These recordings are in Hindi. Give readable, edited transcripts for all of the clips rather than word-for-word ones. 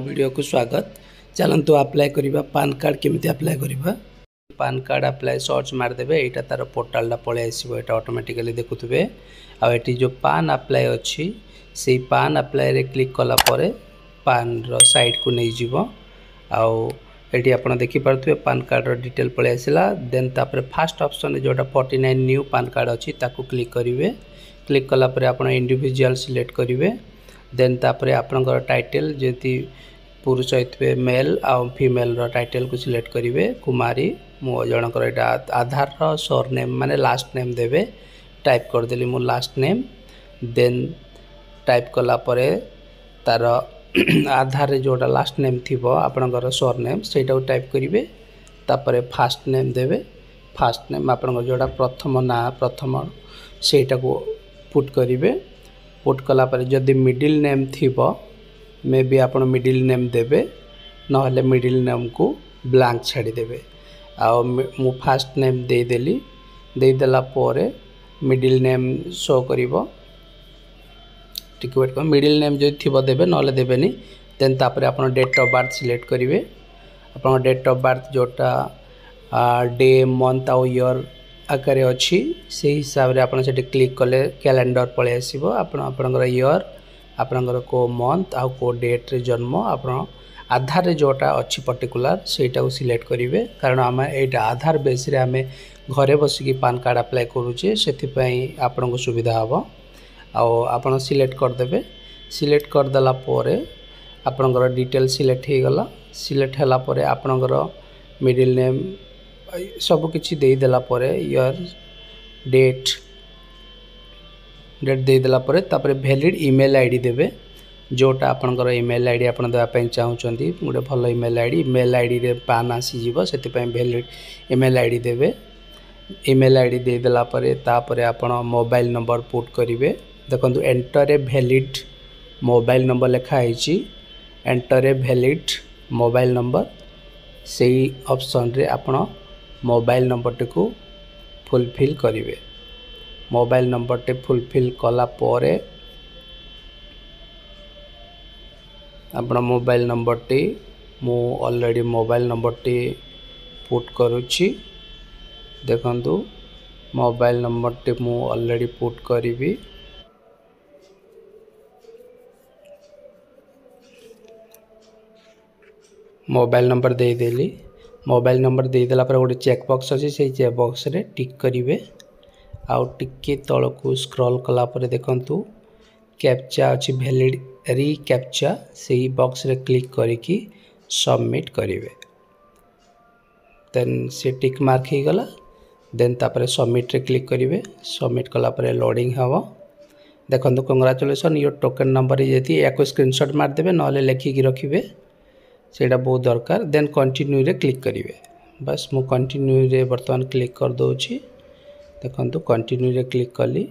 वीडियो को स्वागत। चलतु अप्लाई करवा पान कार्ड केमी अप्लाई करवा। पान कार्ड अप्लाई सर्च मारदे यहाँ तार पोर्टाल पलि आसो ये ऑटोमेटिकली देखुए। आठी जो पान अप्लाई अच्छी से पान अप्लाई रे क्लिक कलापर पान साइड को नहीं जीव। आठी आप देखिपे पान कार्ड डिटेल पलि आसला। देन तापर फास्ट ऑप्शन जोटा 49 न्यू पान कार्ड अच्छी ताकू क्लिक करेंगे। क्लिक कलापर आप इंडिविजुअल सिलेक्ट करेंगे। देन तापर आपनकर टाइटल जति पुरुष होइतबे मेल आ फीमेल रो टाइटल को सिलेक्ट करेंगे। कुमारी मो जनकर एटा आधार रो सरनेम माने लास्ट नेम देवे। टाइप कर देली मो लास्ट नेम। देन टाइप कला परे तार आधार रे जोटा लास्ट नेम थिबो आपनकर सरनेम सेटा को टाइप करेंगे। तापर फास्ट नेम देवे। फास्ट नेम आपनकर जोटा प्रथम ना प्रथम सेटा को पुट करेंगे। पुट कला पर जदि मिडिल नेम थिबो मे बी आपण मिडिल नेम देवे नहले मिडिल नेम को ब्लैंक छाड़ी देवे। आ मु फास्ट नेम दे देली। दे देला पोरे मिडिल नेम शो करिवो। ठीक वेट कर मिडिल नेम जो थिबो देवे नहले देबेनी। देन तापर आपण डेट ऑफ बर्थ सिलेक्ट करिवे। आपण डेट ऑफ बर्थ जोटा डे मंथ और ईयर आकार अच्छी से हिसाब से आपड़ से क्लिक कले कैलेंडर पलि आसो। आपणकर ईयर आपणकर को मंथ आउ को डेट रे जन्म आप आधार रे जोटा अच्छी पर्टिकुलर सेटा को सिलेक्ट करेंगे। कारण आम एटा आधार बेस रे आमे घरे बसिकी पान कार्ड अप्लाई करूचे से आपण को सुविधा हम। आपड़ सिलेक्ट करदे। सिलेक्ट करदेला आपणकर डिटेल सिलेक्ट हो गला। सिलेक्ट होला परे आपणकर मिडिल नेम सब किछि दे देला परे ईयर डेट दे देला परे तापरे वैलिड ईमेल आईडी देबे। जोटा आपनकर ईमेल आईडी आपन देबा पई चाहउचंदी गोटे भल ईमेल आईडी रे पान आसी जीवो सेति पई वैलिड ईमेल आईडी देबे। ईमेल आईडी दे देला परे तापरे आपन मोबाइल नंबर पुट करिवे। देखंतु enter a valid mobile number लिखा आइछि। Enter a valid mobile number सेही ऑप्शन रे आपन मोबाइल नंबर टी को फुलफिल करेंगे। मोबाइल नंबर टी फुलफिल कला पोरे अपना मोबाइल नंबर टी मु ऑलरेडी मोबाइल नंबर टी पुट करुच्ची। देखंतु मोबाइल नंबर टी मु ऑलरेडी पुट करी। मोबाइल नंबर दे देली। मोबाइल नंबर दे देला पर गोटे चेकबॉक्स अच्छी से चेकबॉक्स रे टिक करेंगे। आउ टिके तल को स्क्रॉल कला पर देखंतु कैप्चा अच्छी वैलिड री कैप्चा से बॉक्स रे क्लिक करिकी सबमिट करेंगे। देन से टिक मार्क हो गला। देन तापर सबमिट रे क्लिक करेंगे। सबमिट कला पर लोडिंग हम। देखंतु कांग्रेचुलेसन योर टोकन नंबर यदि या स्क्रीनशॉट मार देबे नले लिखिकी रखिबे सेटा बहुत दरकार। देन कंटिन्यू रे क्लिक करेंगे। बस मु कंटिन्यू रे बर्तमान क्लिक कर दोची। देखंतु कंटिन्यू रे क्लिक कली।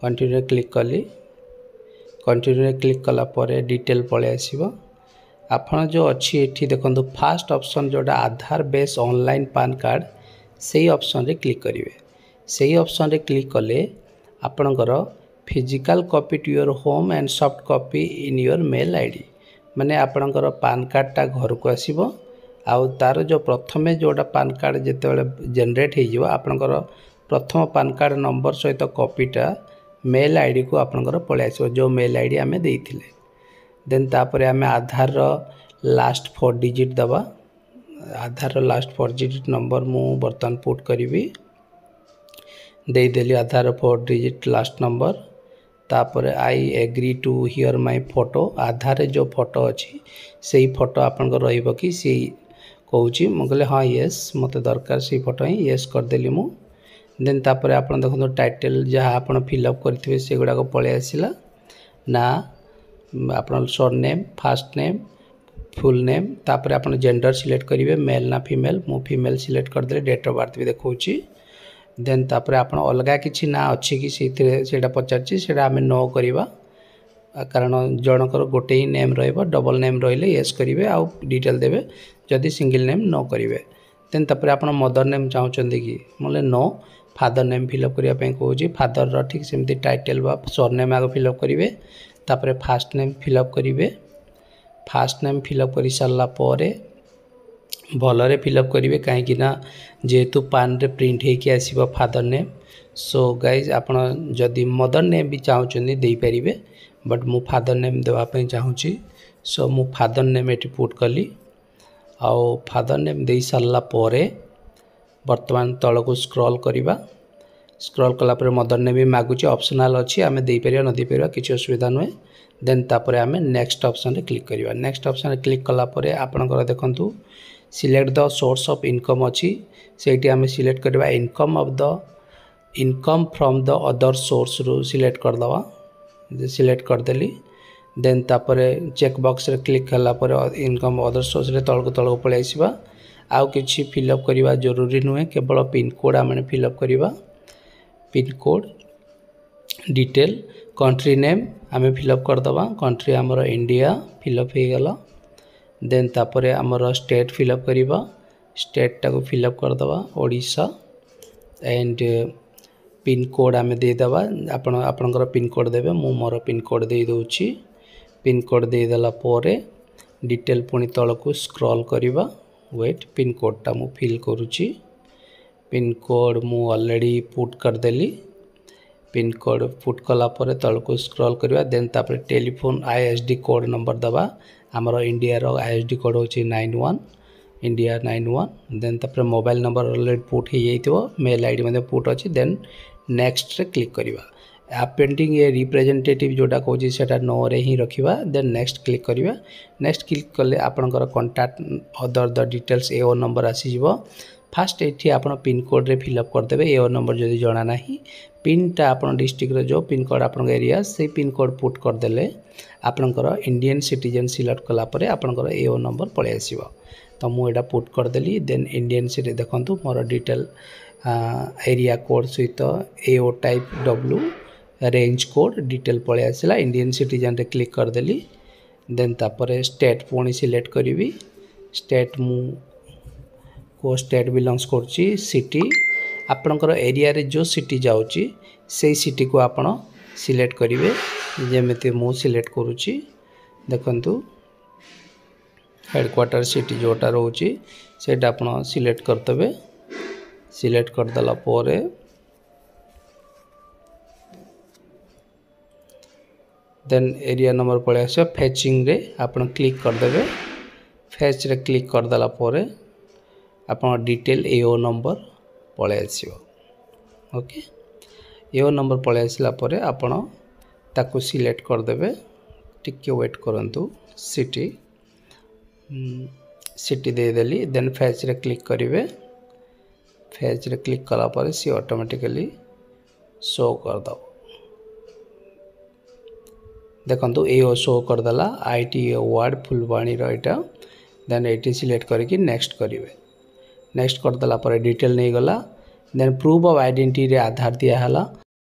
कंटिन्यू रे क्लिक कली। कंटिन्यू रे क्लिक कला परे डिटेल पळे आसीबो। आपण जो अच्छी एठी देखंतु फास्ट ऑप्शन जोटा Aadhaar base online PAN card सेही ऑप्शन रे क्लिक करेंगे। सेही ऑप्शन रे क्लिक कले आपणकर physical copy to your home and soft copy in your mail ID माने आपणकर पान कार्डटा घर को आसीबो। आउ तार जो प्रथमे जोटा पान कार्ड जेतेबेले जनरेट हो जिवो आपणकर प्रथम पान कार्ड नंबर सहित कॉपीटा मेल आईडी को आपणकर पळे आसीबो जो मेल आईडी आमे देइथिले। देन तापरे आमे आधार रो लास्ट 4 डिजिट दबा। आधार रो लास्ट 4 डिजिट नंबर मु बर्तन पुट करिवि। दे देली आधार रो 4 डिजिट लास्ट नंबर। तापर I agree to here my photo Aadhaar रे जो फोटो अच्छी से फोटो आपन रहिबो कि से कहूँ मु कहले हाँ येस मते दरकार से फोटो ही येस करदेली मु। देन तापर आपन देखो टाइटल जहाँ आपन फिलअप करथिबे से गुडा को पळे आसिला ना आपन surname fast name full name. तापर आपन जेंडर सिलेक्ट करिवे मेल ना फीमेल। मु फीमेल सिलेक्ट करदे। डेट ऑफ बर्थ भी देखौची। देन तापर आपण अलगा किछि ना अच्छी कि सेटा पचारछि सेटा आमे नो करिवा। कारण जनकर गोटे ही नेम रहइबो। डबल नेम रहिले यस करिवे आउ डिटेल देबे। जदि सिंगल नेम नो करिवे। देन तापर आपण मदर नेम चाहउचंदी कि मोले नो फादर नेम फिलअप करिया पई कहूछि। फादर रो ठीक सेमती टाइटल बा सरनेम आगो फिलअप करिवे। तापर फास्ट नेम फिलअप करिवे। फास्ट नेम फिलअप कर सारा भलरे फिलअप करेंगे कहीं जेहेतु पान रे प्रिंट होकि आसो फादर नेम। सो गाइज आपण जदि मदर नेम भी चाहते दे पारे बट मु फादर नेम देवाई चाहूँगी। सो मु फादर नेम ये पुट कली आउ फादर नेम दे सारा बर्तमान तल को स्क्रॉल करवा। स्क्रॉल कलापर मदर नेम भी मागुची ऑप्शनल अच्छी आम देपर न दे पार किसी असुविधा नुहे। देन तापर आम नेक्स्ट ऑप्शन रे क्लिक करवा। नेक्स्ट ऑप्शन रे क्लिक कलापर आपणकर देखंतु select the source of income अच्छी से आम सिलेक्ट करवा income from the other source रु सिलेक्ट करदवा। सिलेक्ट करदेली देन तापर चेक बॉक्स रे क्लिक कलापर इनकम अदर सोर्स रे तलक तलक पलि आसीबा। आउ किछि फिलअप करवा जरूरी नुहे केवल पिन कोड आम फिलअप करवा। Pin code detail country name आम फिलअप करदवा। कंट्री आमर इंडिया फिलअप हो गला। देन तापर आमर स्टेट फिलअप करवा। स्टेट टाको फिलअप करदवा ओडिशा एंड पिन कोड आम देदेवा। आपणकर पिन कोड देवे मु मोर पिन कोड दे दूची। पिन कोड देदेला डिटेल पुणी तल को स्क्रॉल करवा। वेट पिन कोडटा मु फिल करुची। पिन कोड मु ऑलरेडी पुट करदेली। पिन कोड पुट कला तल को स्क्रॉल करवा। देन तापर टेलीफोन आईएसडी कोड नंबर दबा। आमर इंडिया रो आईएसडी कोड होची 91 इंडिया 91। देन तापर मोबाइल नंबर ऑलरेडी पुट हो जाइतो। मेल आईडी में पुट अच्छी। देन नेक्स्ट रे क्लिक करवा। अपेंडिंग ए रिप्रेजेंटेटिव जोटा कहूँ से नो रे ही रखा। देन नेक्स्ट क्लिक करवा। नेक्स्ट क्लिक कले आपणकर कंटाक्ट अदर द डिटेल्स एओ नंबर आसीजिवो। फास्ट ये आप पिन कोड रे फिलअप करदे। एओ नंबर जदि जना ना पिनटा आप डिस्ट्रिक्ट जो पिन कोड आप एरिया से पिन कोड पुट करदे आपणकर इंडियन सिटीजन सिलेक्ट कलापर आपणकर एओ नंबर पलि आसीबो। तो मुझे पुट करदेली। देन इंडियन सिटी देखंतु मोर डिटेल एरिया कोड सहित एओ type W range code detail पलि आसला। इंडियन सिटीजन रे क्लिक करदेली। देन तापर स्टेट पुणी सिलेक्ट करी। स्टेट मु को स्टेट बिलोंग्स करची। सिटी आपणकर एरिया रे जो सिटी जाउची से सिटी को आपण सिलेक्ट करेंगे। जमीती मु सिलेक्ट करुची देखंतु हेडक्वार्टर सिटी जोटा रोची सेटा आपण सिलेक्ट करतबे। सिलेक्ट करदला पोरे देन एरिया नंबर पड़े आसो फैचिंग रे आपण क्लिक करदेवे। फैच रे क्लिक करदला पोरे आपण डिटेल एओ नंबर पड़े आसीबो। ओके एओ नंबर पड़े आसला पोरे आपण ताको सिलेक्ट करदेवे। टिके वेट करंतु सिटी सिटी दे देली। देन फैच रे क्लिक करेंगे। फैच रे क्लिक कला पर सी ऑटोमेटिकली शो करदो। देखंतु एओ शो करदेला आईटी वार्ड फुलवाणी रहा। देन ये सिलेक्ट करके नेक्स्ट करेंगे। नेक्स्ट करदेला पर डिटेल नहीं गला। देन प्रूफ ऑफ आइडेंटिटी रे आधार दियाला।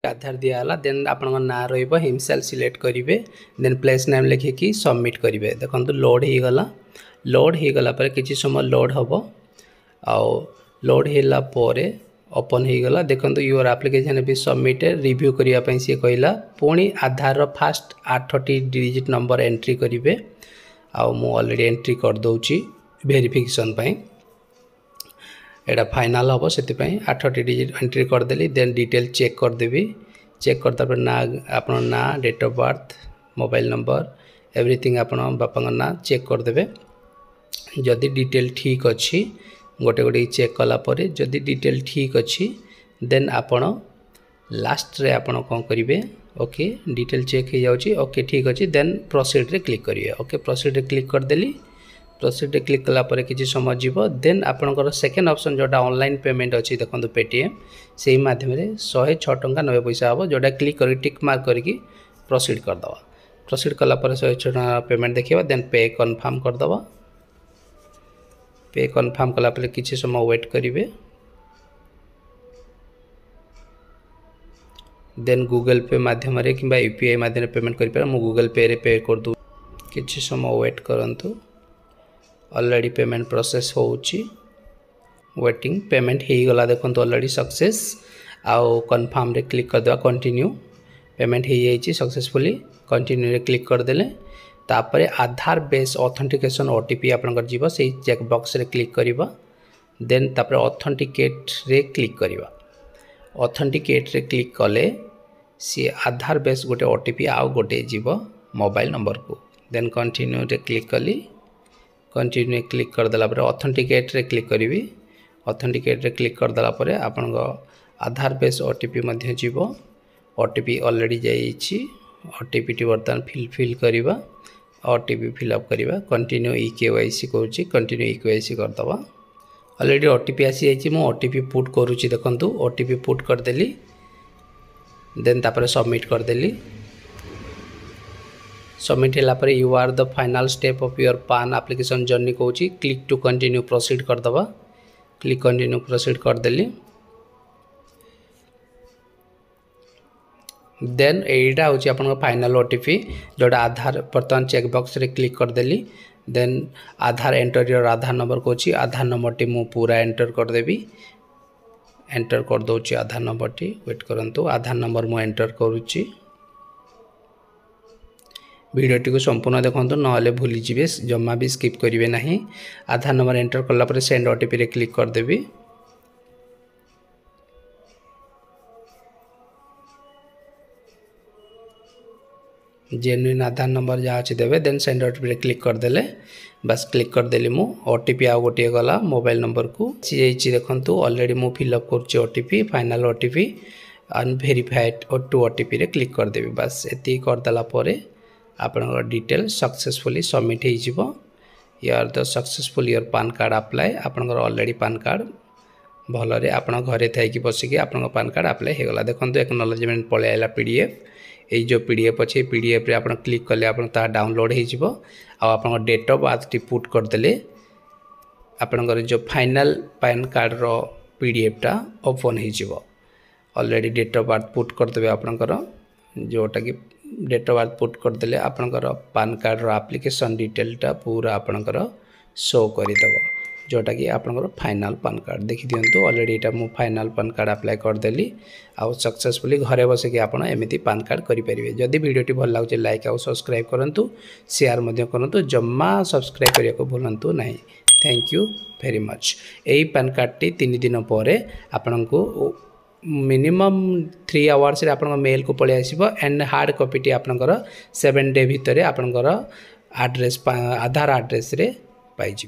आधार दियाला। देन आपण ना रहिबो हिमसेल्फ सिलेक्ट करेंगे। देन प्लेस नेम लिखिकी सबमिट करेंगे। देखंतु लोड हो गला। लोड हो गला पर किछि समय लोड हबो। आउ लोड होला पोरे ओपन हो गला। देखंतु योर एप्लिकेशन भी सबमिटेड रिव्यू करिया पई से कहला। पुणी आधार रो फास्ट 8टी डिजिट नंबर एंट्री करेंगे। आउ मु ऑलरेडी एंट्री कर दोची वेरिफिकेशन पई। एटा फाइनल हम से 8टी डिजिट एंट्री करदेली। देन डिटेल चेक करदेवी। चेक करता ना आप ना date of birth mobile number everything आप बापा ना चेक करदे। जदि डिटेल ठीक अच्छी गोटे गोटे चेक कलापर जदि डिटेल ठीक अच्छी देन आपण लास्ट रे आपण कौन करेंगे। ओके डिटेल चेक हो जाऊँगी। ओके ठीक अच्छे। देन प्रोसीड रे क्लिक करेंगे। ओके प्रोसीड रे क्लिक करदेली। प्रोसीड रे क्लिक कलापर किसी समय जीव। देन आपणकर सेकेंड ऑप्शन जोटा ऑनलाइन पेमेंट अच्छी देखो पेटीएम से माध्यम 106 टंका 90 पैसा हम जोटा क्लिक कर टिक मार्क करके प्रोसीड करदे। प्रोसीड कलापर 106 टंका पेमेंट देखा। देन पे कन्फर्म करदे। पे कन्फर्म कलापर किसी समय वेट करेंगे। देन गूगल पे माध्यम कि यूपीआई माध्यम पेमेंट कर गूगल पे रे पे कर दू। किसी समय वेट करंतु ऑलरेडी पेमेंट प्रोसेस होउची। वेटिंग पेमेंट हो गला। देखो ऑलरेडी सक्सेस। आउ कन्फर्म रे क्लिक करदे। कंटिन्यू पेमेंट हो जाइए सक्सेसफुली। कंटिन्यू रे क्लिक करदेले तापर आधार बेस ऑथेंटिकेशन ओटीपी आपनकर जीव से चेक बॉक्स रे क्लिक करिबा देन तापर ऑथेंटिकेट रे क्लिक करिबा ऑथेंटिकेट रे क्लिक कले सी आधार बेस गोटे ओटीपी आउ गोटे जीव मोबाइल नंबर को देन कंटिन्यू रे क्लिक कली कंटिन्यू क्लिक कर देला पर ऑथेंटिकेट रे क्लिक करी ऑथेंटिकेट रे क्लिक कर देला पर आपन आधार बेस ओटीपी मध्ये जीव ओटीपी ऑलरेडी जाइछि ओटीपी टी बर्तन फिल करिबा ओटीपी फिलअप करिबा कंटिन्यू ईकेवाईसी कहूछि कंटिन्यू ईकेवाईसी कर दबा ऑलरेडी ओटीपी आसी जाइछि मो ओटीपी पुट करूछि देखंतु ओटीपी पुट कर देली देन तापर सबमिट कर देली सबमिट होला पर you are the final step of your PAN application journey कहूछि क्लिक टू कंटिन्यू प्रोसीड कर दबा क्लिक कंटिन्यू प्रोसीड कर देली देन एटा होची आपन फाइनल ओटीपी जोटा आधार बर्तन चेक बॉक्स रे क्लिक कर देली then Aadhaar enter your Aadhaar number कोची आधार नंबर टी मु पूरा एंटर कर देबी एंटर कर दोची आधार नंबर टी वेट करंतु आधार नंबर मु एंटर करूची वीडियो टी को संपूर्ण देखंतु नहले भूली जिवे जम्मा भी स्किप करिवे नाही आधार नंबर एंटर करला पर सेंड ओटीपी रे क्लिक कर देबी जेन्युइन आधार नंबर जहाँ अच्छे देवे देन सेंड ओटीपी क्लिक कर देले बस क्लिक कर देली मु ओटीपी आ गोटे गला मोबाइल नंबर को सी देखंतु ऑलरेडी मु फिलअप करछि ओटीपी फाइनल ओटीपी अनवेरीफाइड और टू ओटीपी रे क्लिक कर देबी बस एती कर देला परे आपनकर डिटेल सक्सेसफुली सबमिट हो जिवो यार the successful your PAN card apply आपनकर ऑलरेडी पान कार्ड भलरे आपन घरे थाई कि बसिकी आपन पान कार्ड अप्लाई हे गला देखंतु एक्नॉलेजमेंट पळे आइला पीडीएफ ये जो पीडीएफ अच्छे पीडीएफ रे आपन क्लिक कले आपन ता डाउनलोड हो जिवो आ आपन डेट ऑफ बर्थ टी पुट कर देले आपन जो फाइनल पैन कार्ड रो पीडीएफ टा ओपन हो जिवो already date of birth put कर देबे आपनकर जोटा कि डेट ऑफ बर्थ पुट कर देले आपनकर पान कार्ड रो एप्लीकेशन डिटेल टा पूरा आपनकर शो करि देबो जोटा कि आपनकर फाइनल पान कार्ड देखि दियंतु ऑलरेडी एटा मु फाइनल पान कार्ड अप्लाई कर देली आ सक्सेसफुली घरे बसे कि आपन एमिति पान कार्ड करि परिबे जदि वीडियोटी भल लागुचे लाइक आ सब्सक्राइब करंतु शेयर मध्य करंतु जम्मा सब्सक्राइब करिया को भूलंतु नाही thank you very much AE PAN card T 3 दिन परे आपन को मिनिमम 3 आवर्स रे आपन मेल को पळे आसीबो एंड हार्ड कॉपी टी आपनकर 7 डे भितरे आपनकर एड्रेस आधार एड्रेस रे पाइछि।